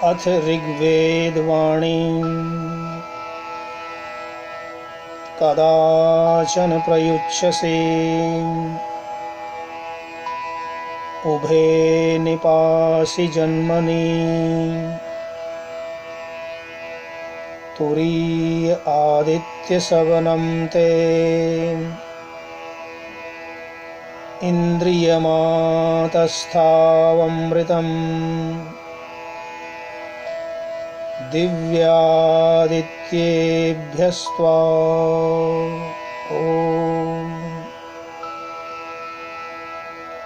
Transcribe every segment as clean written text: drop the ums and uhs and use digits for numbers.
अथ ऋग्वेदवाणी कदाचन प्रयुज्यसे उभे निपासि जन्मनि तुरीय आदित्य सवनं ते इन्द्रियमातस्थावमृतम् दिव्यादित्येभ्यस्त्वा ओम।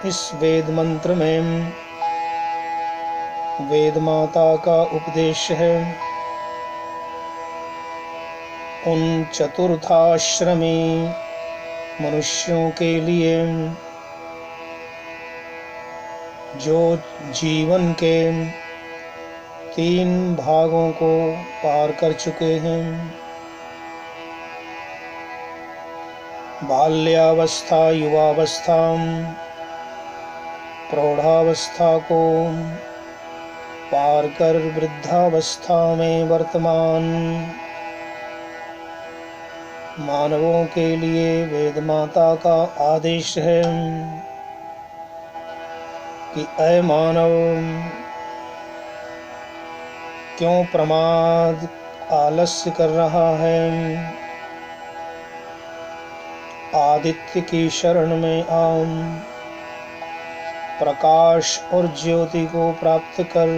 इस वेद मंत्र में वेद माता का उपदेश है। उन चतुर्थाश्रमी मनुष्यों के लिए जो जीवन के 3 भागों को पार कर चुके हैं। बाल्यावस्था, युवावस्था, प्रौढ़ावस्था को पार कर वृद्धावस्था में वर्तमान मानवों के लिए वेद माता का आदेश है कि ऐ मानव, क्यों प्रमाद आलस्य कर रहा है। आदित्य की शरण में आओ, प्रकाश और ज्योति को प्राप्त कर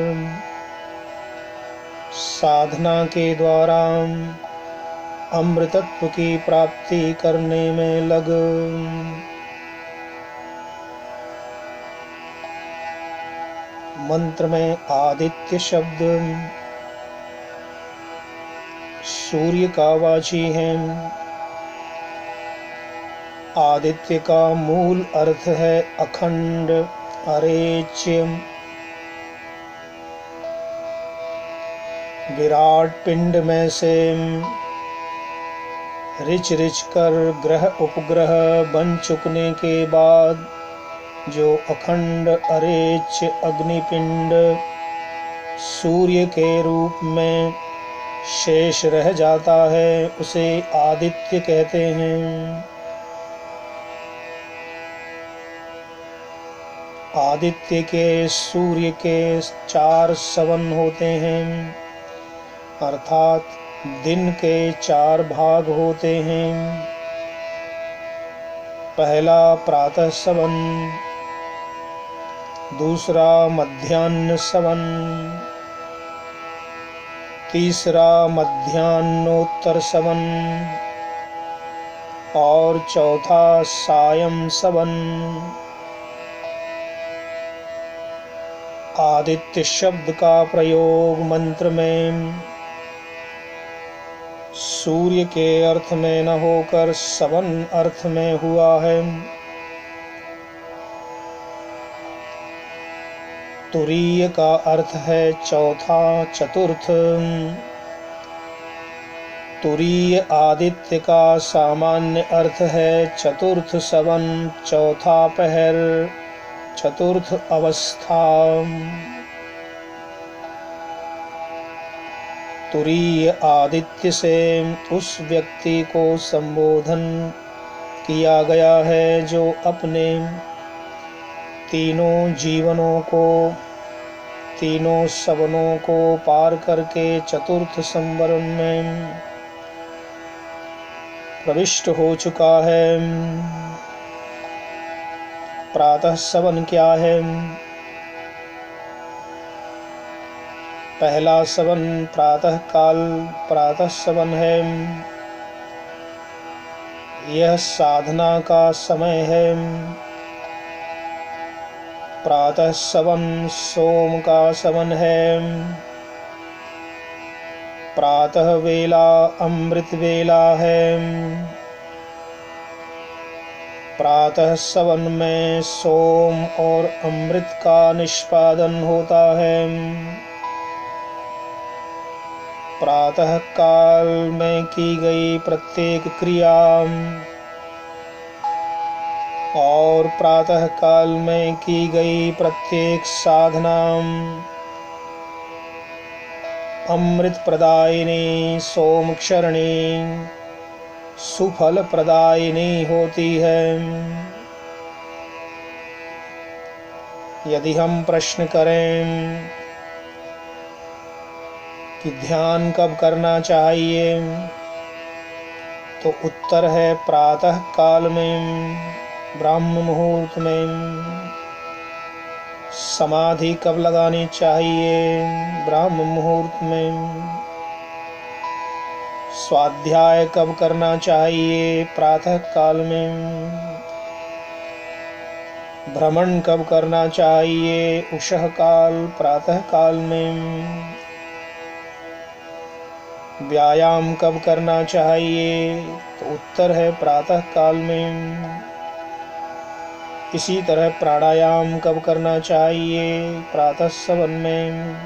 साधना के द्वारा अमृतत्व की प्राप्ति करने में लग। मंत्र में आदित्य शब्द सूर्य का वाची है। आदित्य का मूल अर्थ है अखंड, अरेच्य। विराट पिंड में से रिच रिच कर ग्रह उपग्रह बन चुकने के बाद जो अखंड अरेच्य अग्निपिंड सूर्य के रूप में शेष रह जाता है, उसे आदित्य कहते हैं। आदित्य के सूर्य के 4 सवन होते हैं, अर्थात दिन के 4 भाग होते हैं। पहला प्रातः सवन, दूसरा मध्याह्न सवन, तीसरा मध्याह्नोत्तर सवन और चौथा सायं सवन। आदित्य शब्द का प्रयोग मंत्र में सूर्य के अर्थ में न होकर सवन अर्थ में हुआ है। तुरीय का अर्थ है चौथा, चतुर्थ। तुरीय आदित्य का सामान्य अर्थ है चतुर्थ सवन, चौथा पहर, चतुर्थ अवस्था। तुरीय आदित्य से उस व्यक्ति को संबोधन किया गया है जो अपने तीनों जीवनों को, तीनों सवनों को पार करके चतुर्थ संवरण में प्रविष्ट हो चुका है। प्रातः सवन क्या है? पहला सवन प्रातः काल प्रातः सवन है। यह साधना का समय है। प्रातः सवन सोम का सवन है। प्रातः वेला अमृत वेला है। प्रातः सवन में सोम और अमृत का निष्पादन होता है। प्रातः काल में की गई प्रत्येक क्रिया और प्रातः काल में की गई प्रत्येक साधना अमृत प्रदायिनी, सोमक्षरणी, सुफल प्रदायिनी होती है। यदि हम प्रश्न करें कि ध्यान कब करना चाहिए, तो उत्तर है प्रातः काल में, ब्राह्म मुहूर्त में। समाधि कब लगानी चाहिए, ब्राह्म मुहूर्त में। स्वाध्याय कब करना चाहिए, प्रातः काल में। भ्रमण कब करना चाहिए, उषः काल, प्रातः काल में। व्यायाम कब करना चाहिए, तो उत्तर है प्रातः काल में। इसी तरह प्राणायाम कब करना चाहिए, प्रातः सवन में।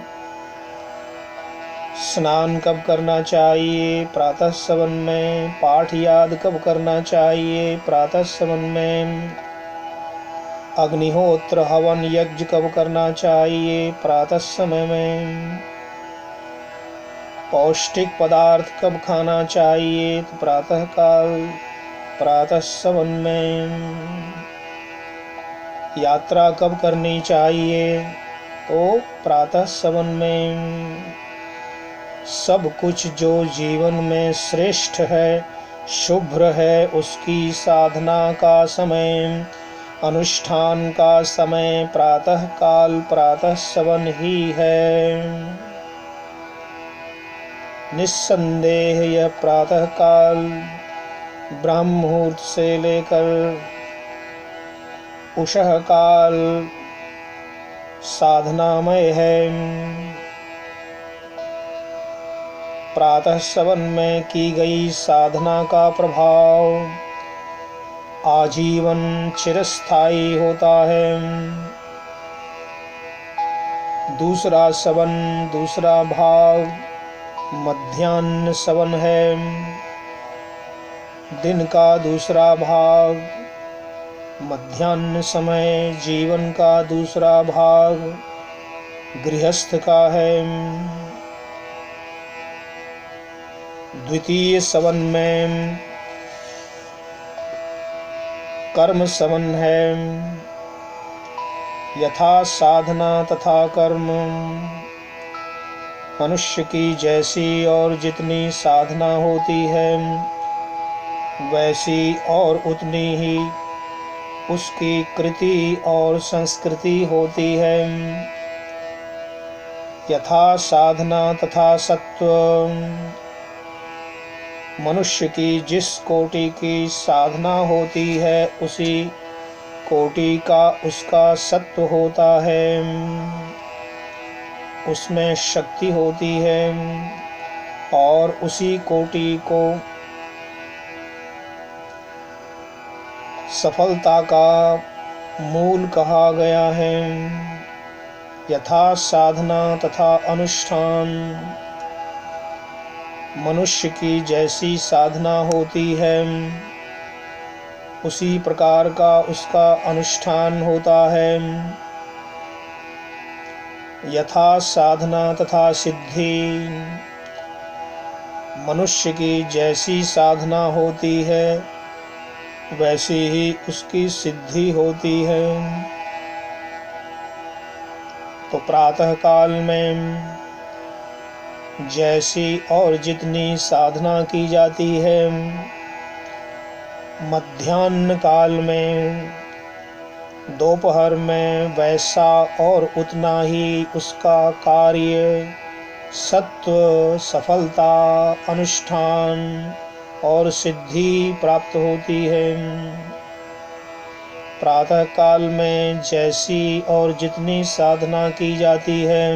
स्नान कब करना चाहिए, प्रातः सवन में। पाठ याद कब करना चाहिए, प्रातः सवन में। अग्निहोत्र हवन यज्ञ कब करना चाहिए, प्रातः समय में। पौष्टिक पदार्थ कब खाना चाहिए, तो प्रातः काल, प्रातः सवन में। यात्रा कब करनी चाहिए, तो प्रातः सवन में। सब कुछ जो जीवन में श्रेष्ठ है, शुभ्र है, उसकी साधना का समय, अनुष्ठान का समय प्रातः काल, प्रातः सवन ही है। निस्संदेह यह प्रातः काल ब्रह्म मुहूर्त से लेकर उषः काल साधनामय है। प्रातः सवन में की गई साधना का प्रभाव आजीवन चिरस्थायी होता है। दूसरा सवन, दूसरा भाग मध्याह्न सवन है। दिन का दूसरा भाग मध्याह्न समय, जीवन का दूसरा भाग गृहस्थ का है। द्वितीय सवन में कर्म सवन है। यथा साधना तथा कर्म, मनुष्य की जैसी और जितनी साधना होती है, वैसी और उतनी ही उसकी कृति और संस्कृति होती है। यथा साधना तथा सत्व, मनुष्य की जिस कोटि की साधना होती है, उसी कोटि का उसका सत्व होता है, उसमें शक्ति होती है, और उसी कोटि को सफलता का मूल कहा गया है। यथा साधना तथा अनुष्ठान, मनुष्य की जैसी साधना होती है, उसी प्रकार का उसका अनुष्ठान होता है। यथा साधना तथा सिद्धि, मनुष्य की जैसी साधना होती है, वैसी ही उसकी सिद्धि होती है। तो प्रातः काल में जैसी और जितनी साधना की जाती है, मध्याह्न काल में, दोपहर में वैसा और उतना ही उसका कार्य, सत्व, सफलता, अनुष्ठान और सिद्धि प्राप्त होती है। प्रातः काल में जैसी और जितनी साधना की जाती है,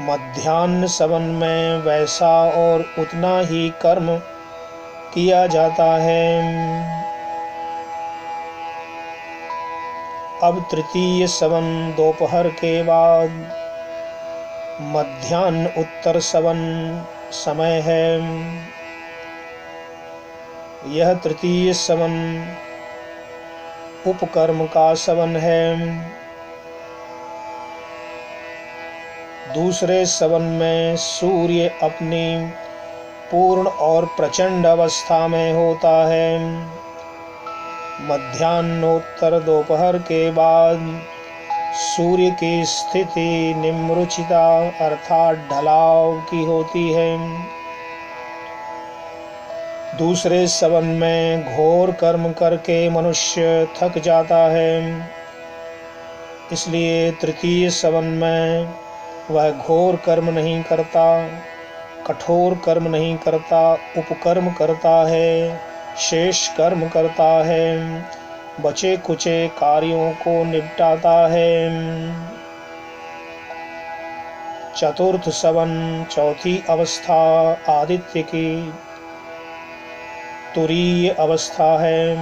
मध्याह्न सवन में वैसा और उतना ही कर्म किया जाता है। अब तृतीय सवन दोपहर के बाद मध्याह्न उत्तर सवन समय है। यह तृतीय सवन उपकर्म का सवन है। दूसरे सवन में सूर्य अपनी पूर्ण और प्रचंड अवस्था में होता है। मध्याह्नोत्तर दोपहर के बाद सूर्य की स्थिति निम्रुचिता अर्थात ढलाव की होती है। दूसरे सवन में घोर कर्म करके मनुष्य थक जाता है, इसलिए तृतीय सवन में वह घोर कर्म नहीं करता, कठोर कर्म नहीं करता, उपकर्म करता है, शेष कर्म करता है, बचे कुचे कार्यों को निपटाता है। चतुर्थ सवन चौथी अवस्था आदित्य की तुरीय अवस्था है।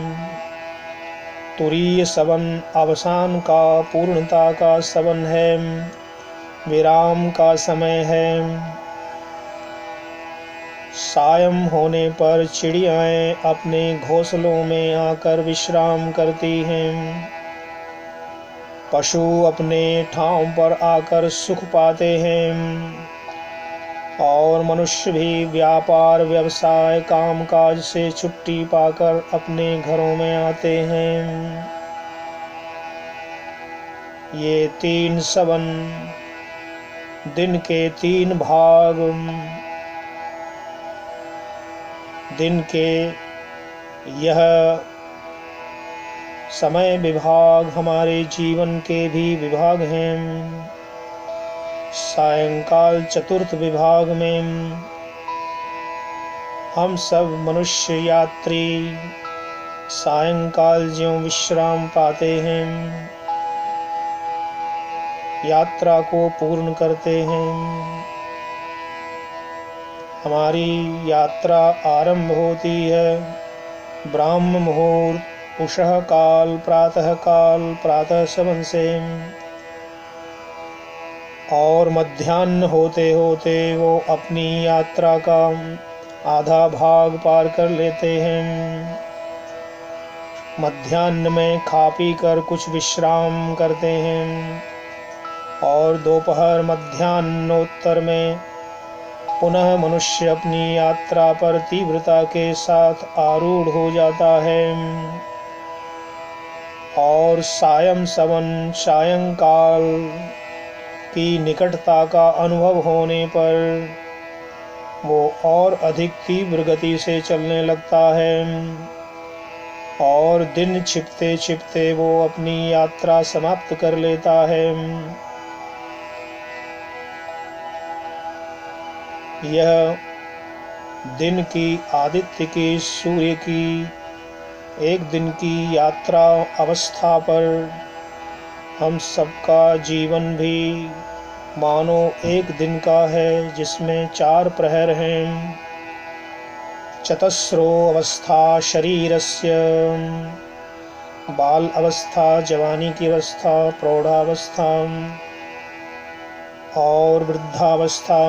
तुरीय सवन अवसान का पूर्णता का सवन है, विराम का समय है। सायं होने पर चिड़ियाएँ अपने घोंसलों में आकर विश्राम करती हैं। पशु अपने ठाव पर आकर सुख पाते हैं और मनुष्य भी व्यापार व्यवसाय कामकाज से छुट्टी पाकर अपने घरों में आते हैं। ये तीन सवन दिन के तीन भाग, दिन के यह समय विभाग हमारे जीवन के भी विभाग हैं। सायंकाल चतुर्थ विभाग में हम सब मनुष्य यात्री सायंकाल ज्यों विश्राम पाते हैं, यात्रा को पूर्ण करते हैं। हमारी यात्रा आरंभ होती है ब्राह्म मुहूर्त उषः काल प्रातः सवन से, और मध्याह्न होते होते वो अपनी यात्रा का आधा भाग पार कर लेते हैं। मध्याह्न में खा पी कर कुछ विश्राम करते हैं और दोपहर मध्याह्नोत्तर में पुनः मनुष्य अपनी यात्रा पर तीव्रता के साथ आरूढ़ हो जाता है। और सायं सवन सायंकाल की निकटता का अनुभव होने पर वो और अधिक तीव्र गति से चलने लगता है और दिन छिपते छिपते वो अपनी यात्रा समाप्त कर लेता है। यह दिन की आदित्य की सूर्य की एक दिन की यात्रा अवस्था पर हम सबका जीवन भी मानो एक दिन का है, जिसमें 4 प्रहर हैं। चतस्रो अवस्था शरीरस्य, बाल अवस्था, जवानी की अवस्था, प्रौढ़ावस्था और वृद्धावस्था।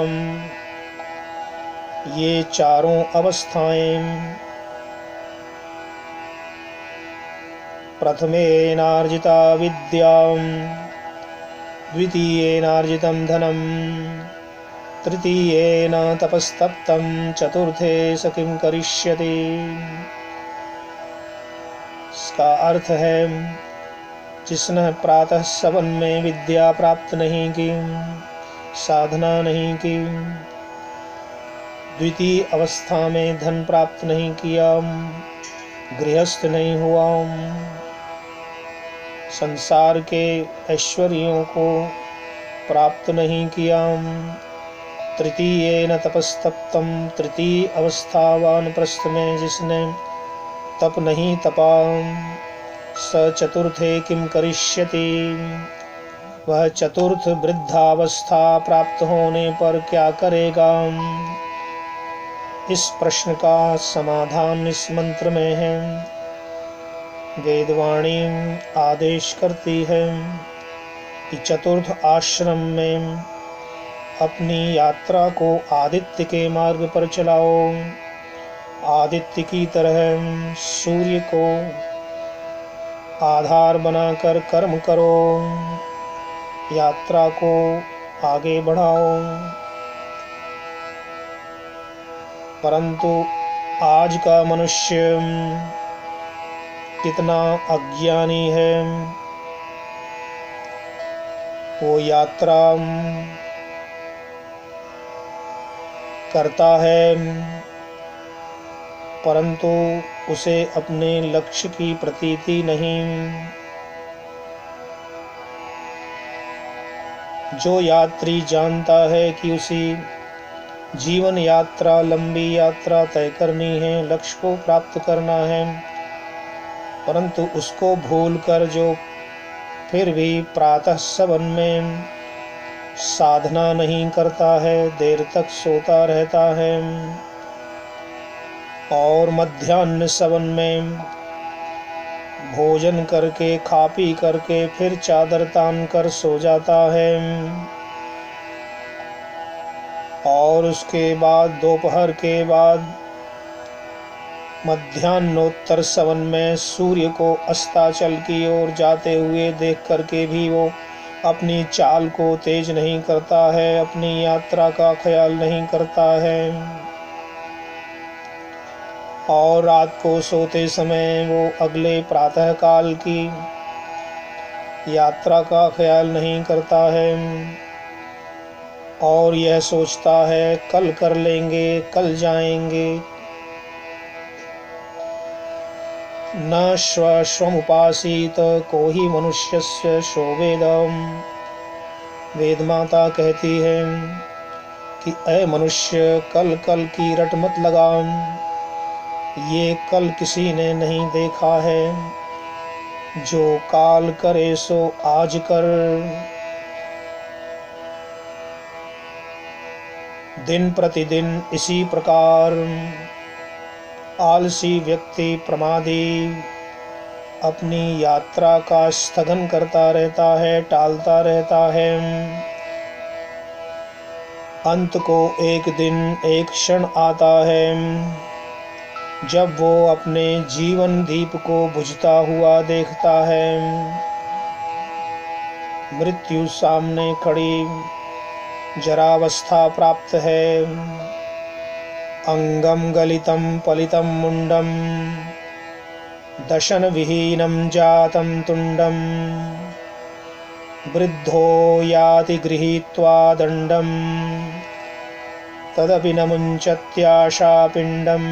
ये चारों अवस्थाएं प्रथमेनार्जिता विद्यां, द्वितीयेनार्जितं धनं, तृतीयेन तपस्तप्तं, चतुर्थे स किं करिष्यति। इसका अर्थ है जिसने प्रातः सवन में विद्या प्राप्त नहीं की, साधना नहीं की, द्वितीय अवस्था में धन प्राप्त नहीं किया, गृहस्थ नहीं हुआ, संसार के ऐश्वर्यों को प्राप्त नहीं किया, तृतीयेन तपस्तप्तं, तृतीय अवस्था वानप्रस्थ में जिसने तप नहीं तपा, स चतुर्थे किं करिष्यति, वह चतुर्थ वृद्धावस्था प्राप्त होने पर क्या करेगा। इस प्रश्न का समाधान इस मंत्र में है। वेदवाणी आदेश करती है कि चतुर्थ आश्रम में अपनी यात्रा को आदित्य के मार्ग पर चलाओ। आदित्य की तरह सूर्य को आधार बनाकर कर्म करो, यात्रा को आगे बढ़ाओ। परंतु आज का मनुष्य कितना अज्ञानी है। वो यात्रा करता है, परंतु उसे अपने लक्ष्य की प्रतीति नहीं। जो यात्री जानता है कि उसी जीवन यात्रा, लंबी यात्रा तय करनी है, लक्ष्य को प्राप्त करना है, परंतु उसको भूलकर जो फिर भी प्रातः सवन में साधना नहीं करता है, देर तक सोता रहता है और मध्याह्न सवन में भोजन करके, खा पी करके फिर चादर तान कर सो जाता है और उसके बाद दोपहर के बाद मध्याह्नोत्तर सवन में सूर्य को अस्ताचल की ओर जाते हुए देख करके भी वो अपनी चाल को तेज नहीं करता है, अपनी यात्रा का ख्याल नहीं करता है और रात को सोते समय वो अगले प्रातः काल की यात्रा का ख्याल नहीं करता है और यह सोचता है कल कर लेंगे, कल जाएंगे। न श्वश्वमुपासीत को ही मनुष्यस्य शोवेदम। वेद माता कहती है कि ऐ मनुष्य, कल कल की रट मत लगा, ये कल किसी ने नहीं देखा है। जो काल करे सो आज कर। दिन प्रतिदिन इसी प्रकार आलसी व्यक्ति, प्रमादी अपनी यात्रा का स्थगन करता रहता है, टालता रहता है। अंत को एक दिन, एक क्षण आता है जब वो अपने जीवन दीप को बुझता हुआ देखता है। मृत्यु सामने खड़ी, जरावस्था प्राप्त है। अंगम गलितं पलितं मुंडम, दशन विहीनं जातं तुंडम, वृद्धो याति गृहीत्वा दंडम, तदपि न मुंचत्याशा पिंडम।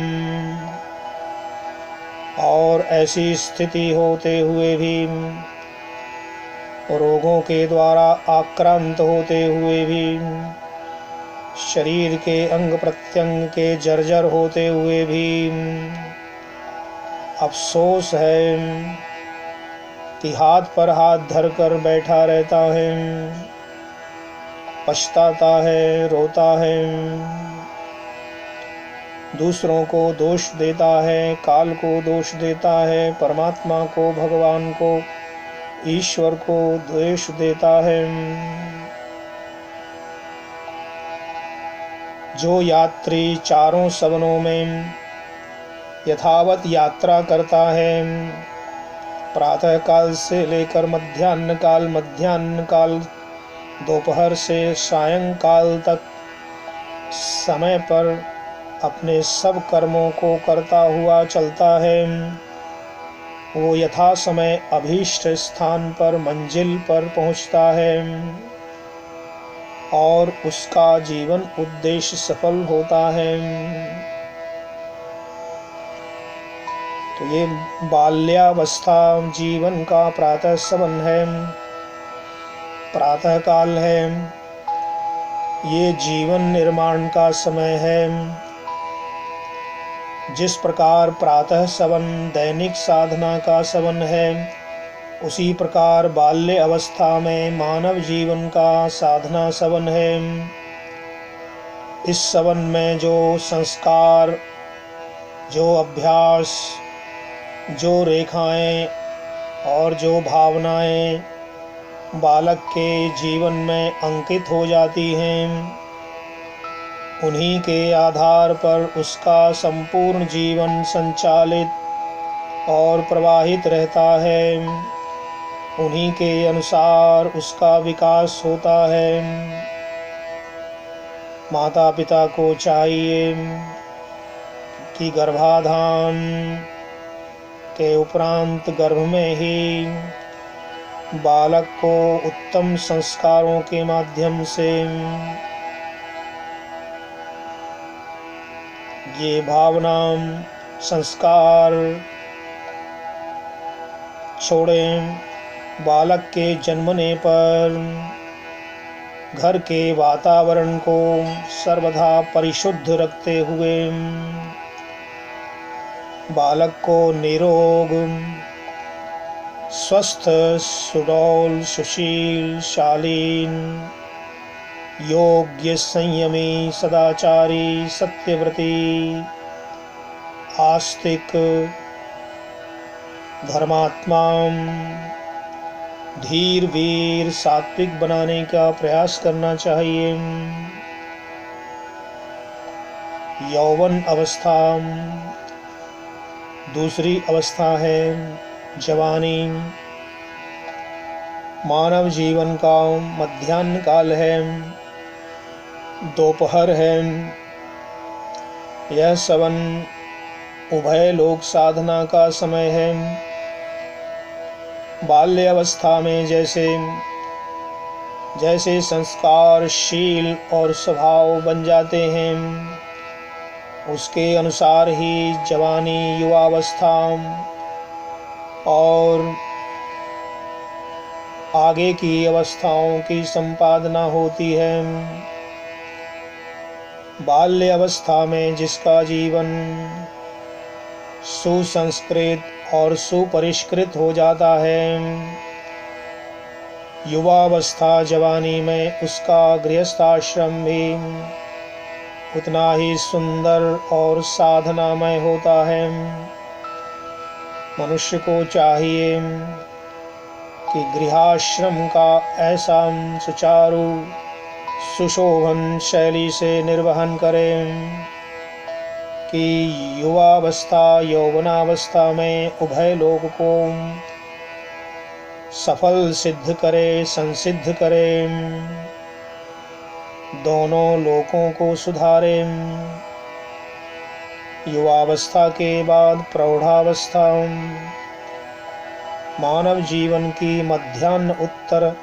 और ऐसी स्थिति होते हुए भी, रोगों के द्वारा आक्रांत होते हुए भी, शरीर के अंग प्रत्यंग के जर्जर होते हुए भी अफसोस है कि हाथ पर हाथ धरकर बैठा रहता है, पछताता है, रोता है, दूसरों को दोष देता है, काल को दोष देता है, परमात्मा को, भगवान को, ईश्वर को द्वेष देता है। जो यात्री चारों सवनों में यथावत यात्रा करता है, प्रातः काल से लेकर मध्याह्न काल, दोपहर से सायंकाल तक समय पर अपने सब कर्मों को करता हुआ चलता है, वो यथा समय अभीष्ट स्थान पर, मंजिल पर पहुंचता है और उसका जीवन उद्देश्य सफल होता है। तो ये बाल्यावस्था जीवन का प्रातः सवन है, प्रातः काल है। ये जीवन निर्माण का समय है। जिस प्रकार प्रातः सवन दैनिक साधना का सवन है, उसी प्रकार बाल्य अवस्था में मानव जीवन का साधना सवन है। इस सवन में जो संस्कार, जो अभ्यास, जो रेखाएं और जो भावनाएं बालक के जीवन में अंकित हो जाती हैं। उन्हीं के आधार पर उसका संपूर्ण जीवन संचालित और प्रवाहित रहता है। उन्हीं के अनुसार उसका विकास होता है। माता पिता को चाहिए कि गर्भाधान के उपरांत गर्भ में ही बालक को उत्तम संस्कारों के माध्यम से ये भावना संस्कार छोड़ें। बालक के जन्मने पर घर के वातावरण को सर्वदा परिशुद्ध रखते हुए बालक को निरोग, स्वस्थ, सुडौल, सुशील, शालीन, योग्य, संयमी, सदाचारी, सत्यव्रती, आस्तिक, धर्मात्मा, धीर, वीर, सात्विक बनाने का प्रयास करना चाहिए। यौवन अवस्था दूसरी अवस्था है, जवानी। मानव जीवन का मध्याह्न काल है, दोपहर है। यह सवन उभय लोक साधना का समय है। बाल्य अवस्था में जैसे जैसे संस्कार, शील और स्वभाव बन जाते हैं, उसके अनुसार ही जवानी, युवावस्था और आगे की अवस्थाओं की संपादना होती है। बाल्य अवस्था में जिसका जीवन सुसंस्कृत और सुपरिष्कृत हो जाता है, युवावस्था जवानी में उसका गृहस्थाश्रम भी उतना ही सुंदर और साधनामय होता है। मनुष्य को चाहिए कि गृहाश्रम का ऐसा सुचारू सुशोभन शैली से निर्वहन करें कि युवावस्था यौवनावस्था में उभय लोक को सफल सिद्ध करे, संसिद्ध करे, दोनों लोकों को सुधारे। युवावस्था के बाद प्रौढ़ावस्था मानव जीवन की मध्याह्न उत्तर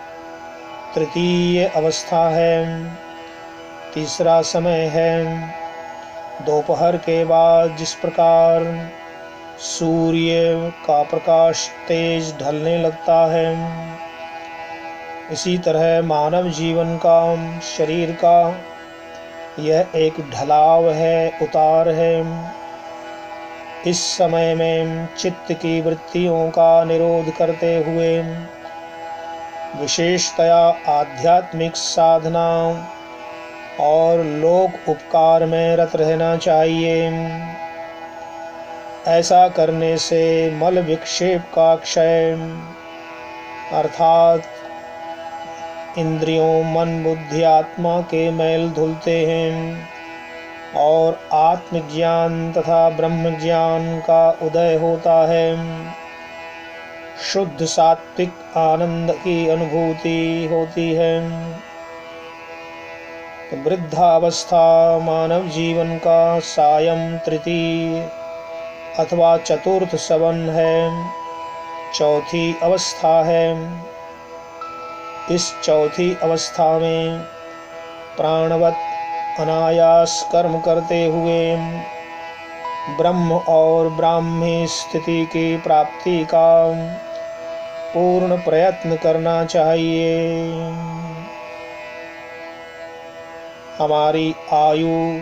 तृतीय अवस्था है। तीसरा समय है दोपहर के बाद। जिस प्रकार सूर्य का प्रकाश तेज ढलने लगता है, इसी तरह मानव जीवन का, शरीर का यह एक ढलाव है, उतार है। इस समय में चित्त की वृत्तियों का निरोध करते हुए विशेषतया आध्यात्मिक साधना और लोक उपकार में रत रहना चाहिए। ऐसा करने से मल विक्षेप का क्षय अर्थात इंद्रियों, मन, बुद्धि, आत्मा के मैल धुलते हैं और आत्मज्ञान तथा ब्रह्म ज्ञान का उदय होता है। शुद्ध सात्विक आनंद की अनुभूति होती है। वृद्धावस्था मानव जीवन का सायं तृतीय अथवा चतुर्थ सवन है, चौथी अवस्था है। इस चौथी अवस्था में प्राणवत अनायास कर्म करते हुए ब्रह्म और ब्राह्मी स्थिति की प्राप्ति का पूर्ण प्रयत्न करना चाहिए। हमारी आयु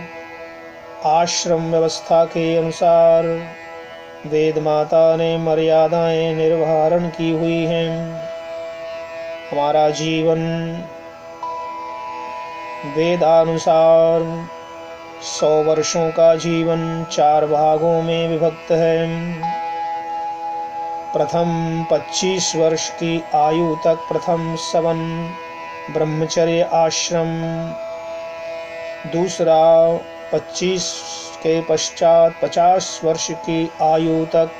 आश्रम व्यवस्था के अनुसार वेद माता ने मर्यादाएं निर्धारण की हुई हैं। हमारा जीवन वेदानुसार 100 वर्षों का जीवन 4 भागों में विभक्त है। प्रथम 25 वर्ष की आयु तक प्रथम सवन ब्रह्मचर्य आश्रम, दूसरा 25 के पश्चात 50 वर्ष की आयु तक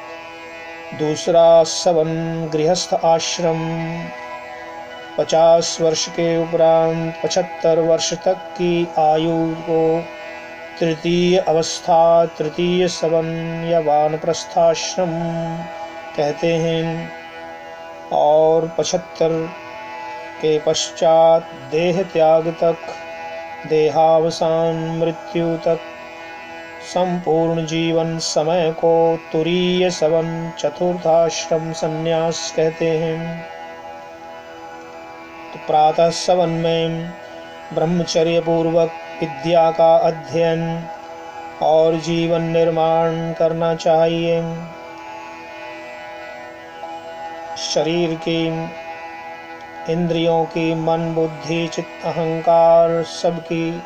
दूसरा सवन गृहस्थ आश्रम, 50 वर्ष के उपरांत 75 वर्ष तक की आयु को तृतीय अवस्था, तृतीय सवन या वानप्रस्थाश्रम कहते हैं। और 75 के पश्चात देह त्याग तक, देहावसान मृत्यु तक संपूर्ण जीवन समय को तुरीय सवन चतुर्थाश्रम संन्यास कहते हैं। तो प्रातः सवन में ब्रह्मचर्य पूर्वक विद्या का अध्ययन और जीवन निर्माण करना चाहिए। शरीर की, इंद्रियों की, मन बुद्धि चित्त अहंकार सबकी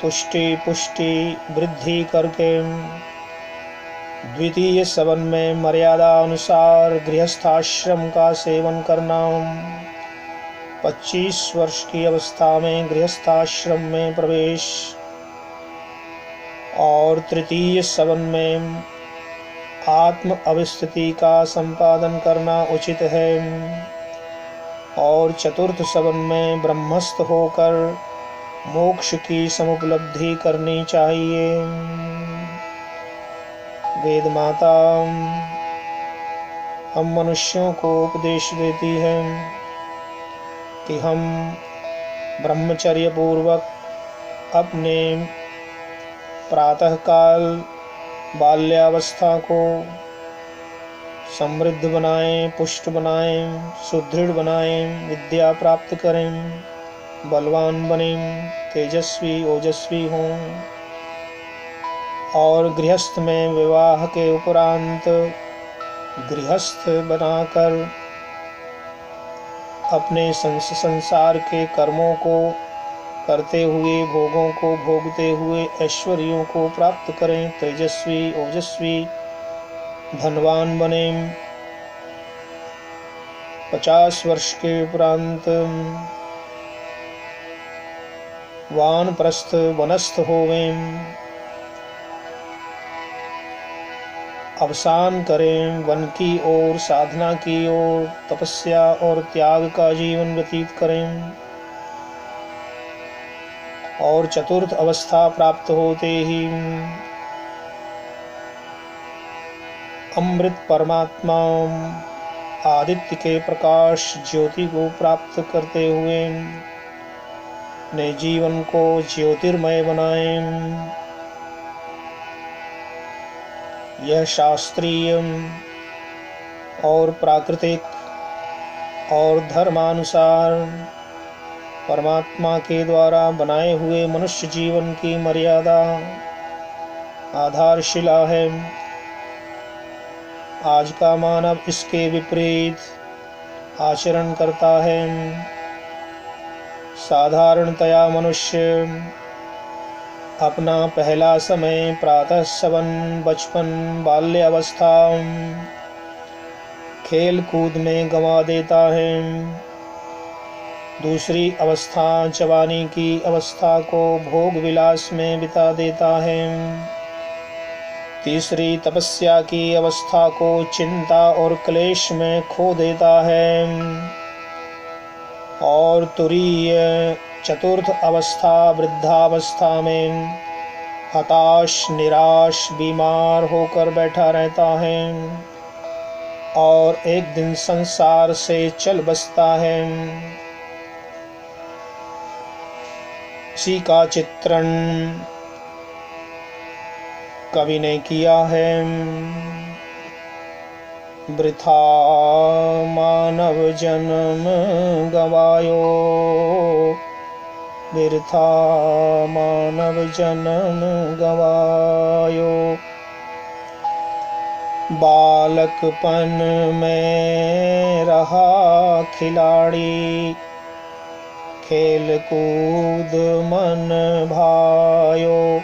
तुष्टि पुष्टि वृद्धि करके द्वितीय सवन में मर्यादा अनुसार गृहस्थाश्रम का सेवन करना। 25 वर्ष की अवस्था में गृहस्थाश्रम में प्रवेश और तृतीय सवन में आत्म अवस्थिति का संपादन करना उचित है और चतुर्थ सवन में ब्रह्मस्थ होकर मोक्ष की समुपलब्धि करनी चाहिए। वेद माता हम मनुष्यों को उपदेश देती है कि हम ब्रह्मचर्य पूर्वक अपने प्रातःकाल बाल्यावस्था को समृद्ध बनाएं, पुष्ट बनाएं, सुदृढ़ बनाएं, विद्या प्राप्त करें, बलवान बनें, तेजस्वी ओजस्वी हों। और गृहस्थ में विवाह के उपरांत गृहस्थ बनाकर अपने संसार के कर्मों को करते हुए, भोगों को भोगते हुए ऐश्वर्यों को प्राप्त करें, तेजस्वी ओजस्वी धनवान बने। 50 वर्ष के उपरांत वानप्रस्थ वनस्थ होवें, अवसान करें, वन की ओर, साधना की ओर, तपस्या और त्याग का जीवन व्यतीत करें। और चतुर्थ अवस्था प्राप्त होते ही अमृत परमात्मा आदित्य के प्रकाश ज्योति को प्राप्त करते हुए अपने जीवन को ज्योतिर्मय बनाएं। यह शास्त्रीय और प्राकृतिक और धर्मानुसार परमात्मा के द्वारा बनाए हुए मनुष्य जीवन की मर्यादा आधारशिला है। आज का मानव इसके विपरीत आचरण करता है। साधारणतया मनुष्य अपना पहला समय प्रातः सवन, बचपन, बाल्यावस्था खेल कूद में गंवा देता है। दूसरी अवस्था जवानी की अवस्था को भोग विलास में बिता देता है। तीसरी तपस्या की अवस्था को चिंता और क्लेश में खो देता है। और तुरीय चतुर्थ अवस्था वृद्धावस्था में हताश, निराश, बीमार होकर बैठा रहता है और एक दिन संसार से चल बसता है। इसी का चित्रण कवि ने किया है। वृथा मानव जन्म गवायो, वृथा मानव जन्म गवायो, बालकपन में रहा खिलाड़ी, खेल कूद मन भायो,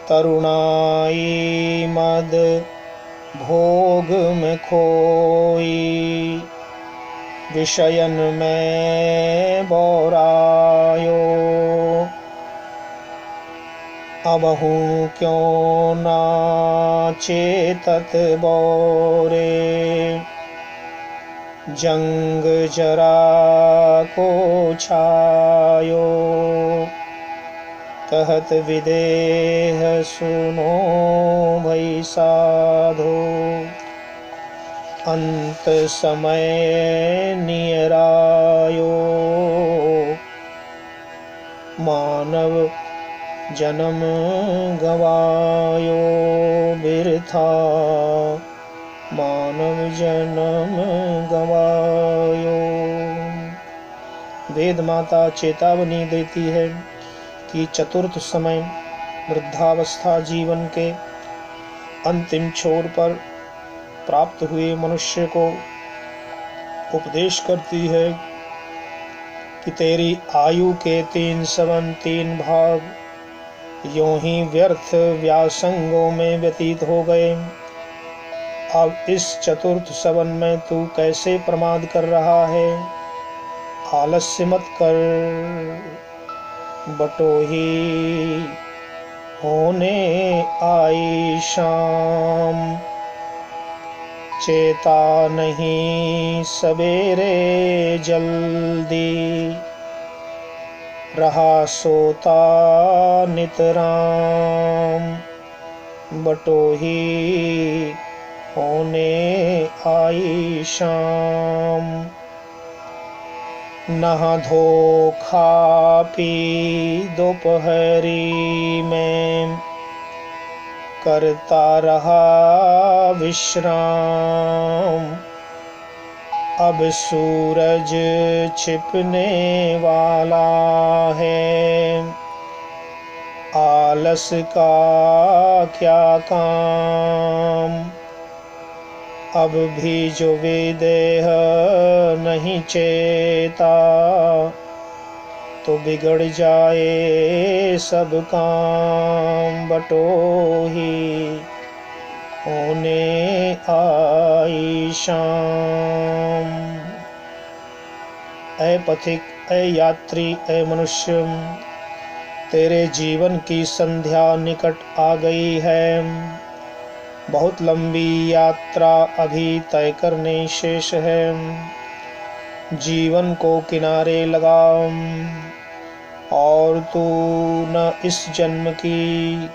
तरुणाई मद भोग में खोई, विषयन में बौरायो। अबहु क्यों ना चेतत बौरे, जंग जरा को छायो। कहत विदेह सुनो भई साधो, अंत समय नियरायो। मानव जन्म गवायो बिरथा, मानव जन्म गवायो। वेद माता चेतावनी देती है कि चतुर्थ समय वृद्धावस्था जीवन के अंतिम छोर पर प्राप्त हुए मनुष्य को उपदेश करती है कि तेरी आयु के 3 सवन 3 भाग यूं ही व्यर्थ व्यासंगों में व्यतीत हो गए। अब इस चतुर्थ सवन में तू कैसे प्रमाद कर रहा है? आलस्य मत कर, बटोही होने आई शाम। चेता नहीं सवेरे जल्दी, रहा सोता नितराम। बटोही होने आई शाम। नहा धो खा पी दोपहरी में, करता रहा विश्राम। अब सूरज छिपने वाला है, आलस का क्या काम। अब भी जो विदेह नहीं चेता, तो बिगड़ जाए सब काम। बटोही होने आई शाम। ऐ पथिक, ऐ यात्री, ऐ मनुष्य, तेरे जीवन की संध्या निकट आ गई है। बहुत लंबी यात्रा अभी तय करने शेष है। जीवन को किनारे लगा और तू न इस जन्म की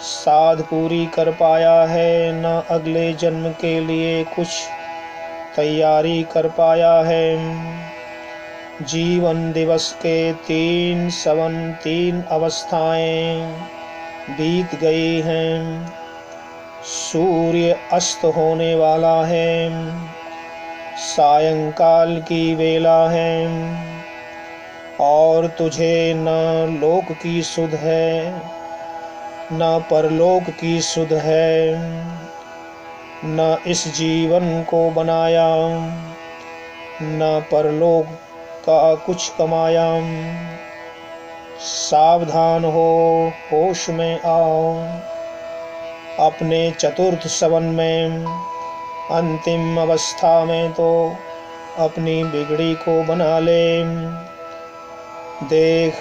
साध पूरी कर पाया है, न अगले जन्म के लिए कुछ तैयारी कर पाया है। जीवन दिवस के 3 सवन 3 अवस्थाएं बीत गई हैं। सूर्य अस्त होने वाला है, सायंकाल की वेला है, और तुझे न लोक की सुध है, न परलोक की सुध है। न इस जीवन को बनाया, न परलोक का कुछ कमाया। सावधान हो, होश में आओ। अपने चतुर्थ सवन में अंतिम अवस्था में तो अपनी बिगड़ी को बना ले। देख,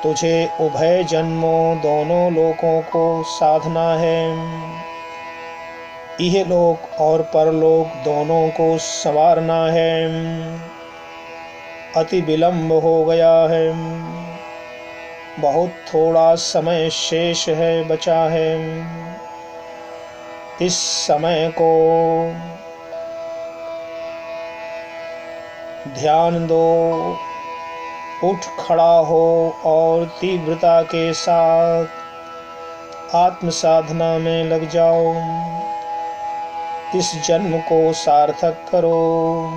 तुझे उभय जन्मों दोनों लोकों को साधना है। इह लोक और परलोक दोनों को संवारना है। अति विलंब हो गया है, बहुत थोड़ा समय शेष है, बचा है। इस समय को ध्यान दो, उठ खड़ा हो और तीव्रता के साथ आत्म साधना में लग जाओ। इस जन्म को सार्थक करो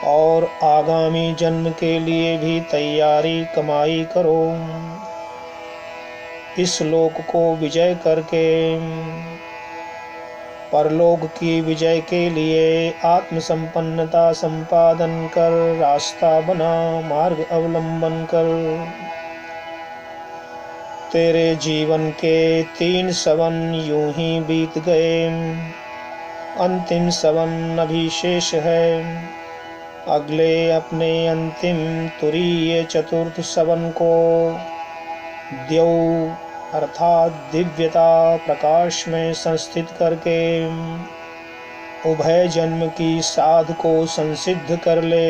और आगामी जन्म के लिए भी तैयारी कमाई करो। इस लोक को विजय करके परलोक की विजय के लिए आत्म संपन्नता संपादन कर रास्ता बना, मार्ग अवलंबन कर। तेरे जीवन के 3 सवन यूं ही बीत गए, अंतिम सवन अभी शेष है। अगले अपने अंतिम तुरीय चतुर्थ सवन को द्यौ अर्थात दिव्यता प्रकाश में संस्थित करके उभय जन्म की साध को संसिद्ध कर ले।